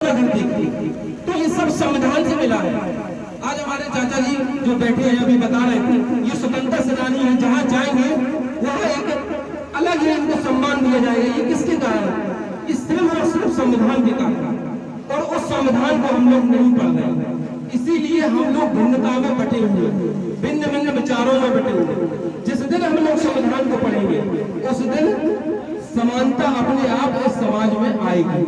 अगर देखें तो ये सब संविधान से मिला है। आज हमारे चाचा जी जो बैठे हैं अभी बता रहे थे, ये स्वतंत्रता सेनानी है, जहाँ जाएंगे वहाँ एक अलग ही इनको सम्मान दिया जाएगा। ये किसके कारण? ये सिर्फ और सिर्फ संविधान के कारण, और उस संविधान को हम लोग नहीं पढ़ रहे हैं। इसीलिए हम लोग भिन्नता में बटे हुए, भिन्न भिन्न विचारों में बटे हुए। जिस दिन हम लोग संविधान को पढ़ेंगे उस दिन समानता अपने आप इस समाज में आएगी।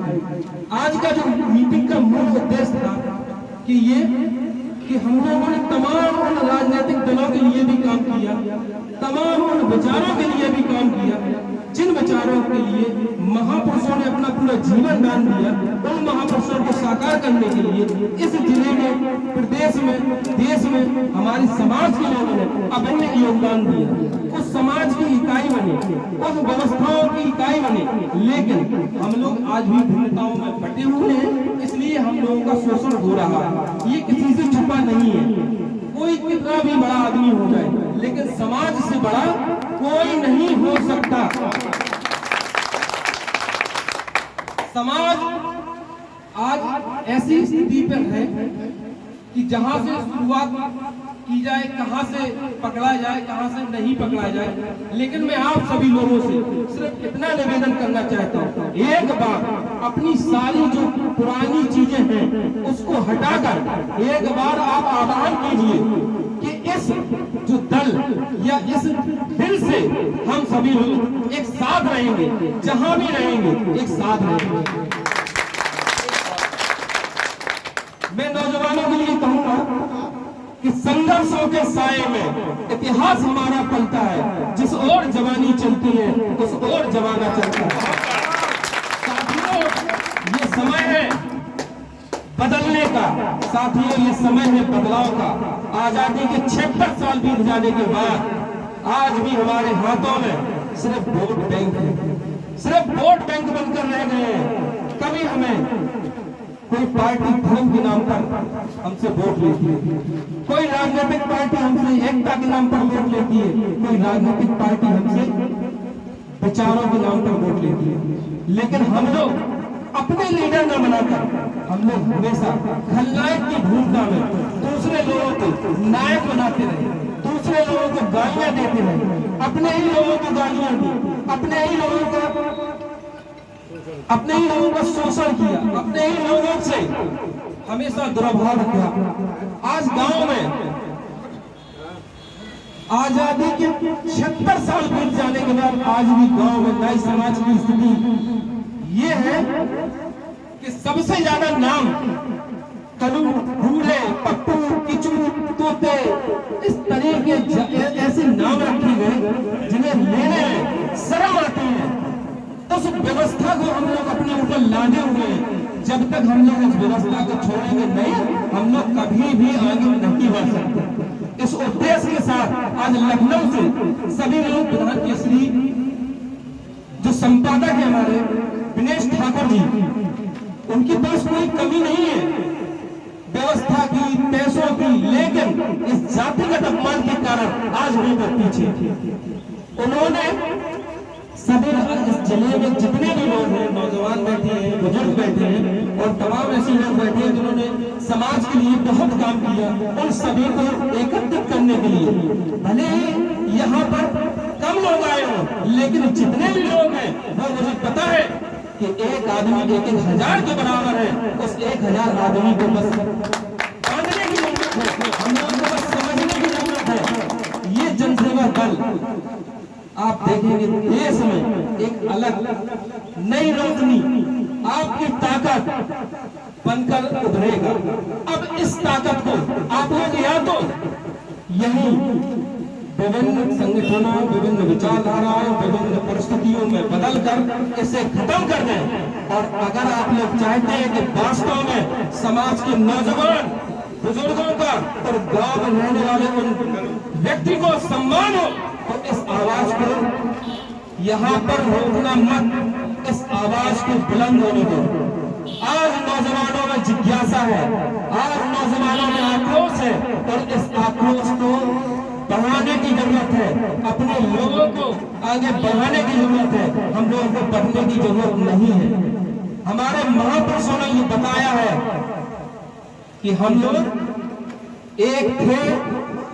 आज का जो मीटिंग का मूल उद्देश्य था कि हम लोगों ने तमाम उन राजनीतिक दलों के लिए भी काम किया, तमाम उन विचारों के लिए भी काम किया जिन विचारों के लिए महापुरुषों ने अपना पूरा जीवन दान दिया। उन महापुरुषों को साकार करने के लिए इस जिले में, प्रदेश में, देश में हमारे समाज के लोगों ने अभिन्न योगदान दिया। उस समाज की इकाई बने, उस व्यवस्थाओं की इकाई बने, लेकिन हम लोग आज भी भिन्नताओं में बटे हुए हैं। इसलिए हम लोगों का शोषण हो रहा है। ये किसी से छुपा नहीं है। कोई कितना भी बड़ा आदमी हो जाए, लेकिन समाज से बड़ा कोई नहीं हो सकता। समाज आज ऐसी स्थिति पर है कि जहां से शुरुआत की जाए, कहां से पकड़ा जाए, कहां से नहीं पकड़ा जाए। लेकिन मैं आप सभी लोगों से सिर्फ इतना निवेदन करना चाहता हूं, एक बार अपनी सारी जो पुरानी चीजें हैं उसको हटाकर एक बार आप आह्वान कीजिए कि इस जो दल या इस दिल से हम सभी लोग एक साथ रहेंगे, जहां भी रहेंगे एक साथ रहेंगे। मैं नौजवानों के लिए कहूंगा कि संघर्षों के साए में इतिहास हमारा पलता है। जिस ओर जवानी चलती है उस ओर जमाना चलता है। साथियों, ये समय है बदलने का। साथियों, ये समय है बदलाव का। आजादी के 76 साल बीत जाने के बाद आज भी हमारे हाथों में सिर्फ वोट बैंक है, सिर्फ वोट बैंक बनकर रह गए हैं। कभी हमें कोई पार्टी धर्म के नाम पर हमसे वोट लेती है, कोई राजनीतिक पार्टी हमसे एकता के नाम पर वोट लेती है, कोई राजनीतिक पार्टी हमसे विचारों के नाम पर वोट लेती है। लेकिन हम लोग अपने लीडर न बनाकर हम लोग हमेशा खलनायक की भूमिका में दूसरे लोगों को नायक बनाते रहे, दूसरे लोगों को गालियां देते रहे, अपने ही लोगों को गालियां दी, अपने ही लोगों का शोषण किया, अपने ही लोगों से हमेशा दुर्व्यवहार किया। आज गांव में आजादी के 76 साल बीत जाने के बाद आज भी गांव में नाई समाज की स्थिति ये है कि सबसे ज्यादा नाम कलू, भूले, पप्पू, किचू, तोते, इस तरीके ऐसे नाम रखे गए जिन्हें लेने में शर्म आती है। उस व्यवस्था को हम लोग अपने ऊपर लाने हुए हैं। जब तक हम लोग उस व्यवस्था को छोड़ेंगे नहीं, हम लोग कभी भी आगे नहीं बढ़ सकते। इस उद्देश्य के साथ आज लखनऊ से सभी लोग प्रधान केसरी जो संपादक है हमारे दिनेश ठाकुर जी, उनके पास कोई कमी नहीं है व्यवस्था की, पैसों की, लेकिन इस जातिगत अपमान के कारण आज भी वो पीछे। उन्होंने सभी इस जिले में जितने भी लोग हैं, नौजवान बैठे हैं, बुजुर्ग बैठे हैं और तमाम ऐसे लोग बैठे हैं जिन्होंने समाज के लिए बहुत काम किया, उन सभी को एकत्रित करने के लिए भले ही यहाँ पर कम लोग आए हों, लेकिन जितने भी लोग हैं वो मुझे पता है कि एक आदमी 1,000 के बराबर है। उस 1,000 आदमी को बस बांधने की जरूरत है, हम लोगों को बस समझने की जरूरत है। ये जनसेवा दल आप देखेंगे देश में एक अलग नई रोशनी, आपकी ताकत बनकर उभरेगा। अब इस ताकत को आप लोग या तो यही विभिन्न संगठनों, विभिन्न विचारधाराओं, विभिन्न परिस्थितियों में बदल कर इसे खत्म कर दें। और अगर आप लोग चाहते हैं कि वास्तव में समाज के नौजवान बुजुर्गों का और गांव में रहने वाले उन व्यक्ति को सम्मान हो, तो इस आवाज को यहाँ पर रोकना मत, इस आवाज को बुलंद होने दो। आज नौजवानों में जिज्ञासा है, आज नौजवानों में आक्रोश है और इस आक्रोश को बढ़ाने की जरूरत है। अपने लोगों को आगे बढ़ाने की जरूरत है, हम लोगों को बढ़ने की जरूरत नहीं है। हमारे महापुरुषों ने ये बताया है कि हम लोग एक थे,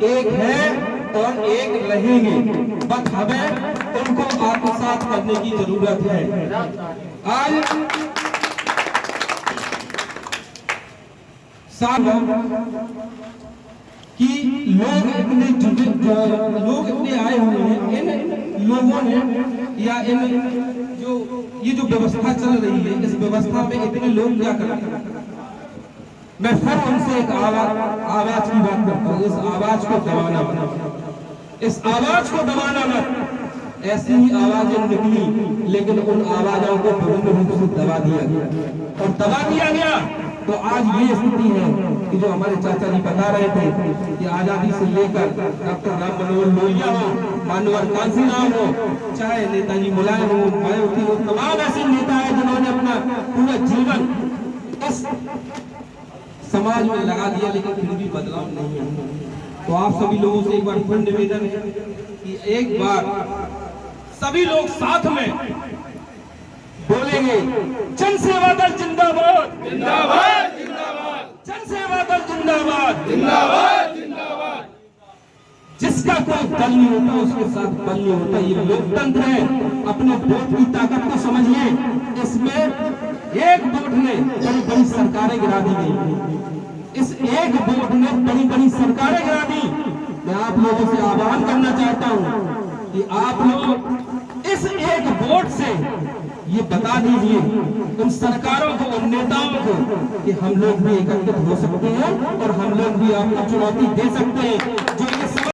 एक है और एक रहेंगे, बस हमें उनको आत्मसात करने की जरूरत है। आज कि लोग इतने आए हुए हैं, इन लोगों ने या इन ये जो व्यवस्था चल रही है, इस व्यवस्था में इतने लोग क्या कर रहे हैं। मैं फिर उनसे एक आवाज की बात करता हूँ, इस आवाज को दबाना मत, इस आवाज को दबाना मत। ऐसी ही आवाजें निकली, लेकिन उन आवाजों को विभिन्न रूप से दबा दिया गया, और दबा दिया गया तो आज ये स्थिति है कि जो हमारे चाचा जी बता रहे थे कि आजादी से लेकर डॉक्टर राम मनोहर लोहिया हो, मानवर कांसीराम हो, चाहे नेताजी मुलायम हो, मायावती हो, तमाम ऐसे नेता है जिन्होंने अपना पूरा जीवन इस समाज में लगा दिया, लेकिन फिर भी बदलाव नहीं है। तो आप सभी लोगों से एक बार फिर निवेदन है कि एक बार सभी लोग साथ में बोलेंगे, जन सेवा दल जिंदाबाद, जिंदाबाद, जिंदाबाद, जन सेवा दल जिंदाबाद, जिंदाबाद, जिंदाबाद। जिसका कोई दल नहीं होता उसके साथ बल नहीं होता। ये लोकतंत्र है, अपने वोट की ताकत को समझिए। इसमें एक वोट ने बड़ी बड़ी सरकारें गिरा दी गई, इस एक वोट ने बड़ी बड़ी सरकारें गिरा दी। मैं आप लोगों से आह्वान करना चाहता हूं कि आप लोग इस एक वोट से ये बता दीजिए उन सरकारों को, उन नेताओं को कि हम लोग भी एकत्रित हो सकते हैं और हम लोग भी आपको चुनौती दे सकते हैं। जो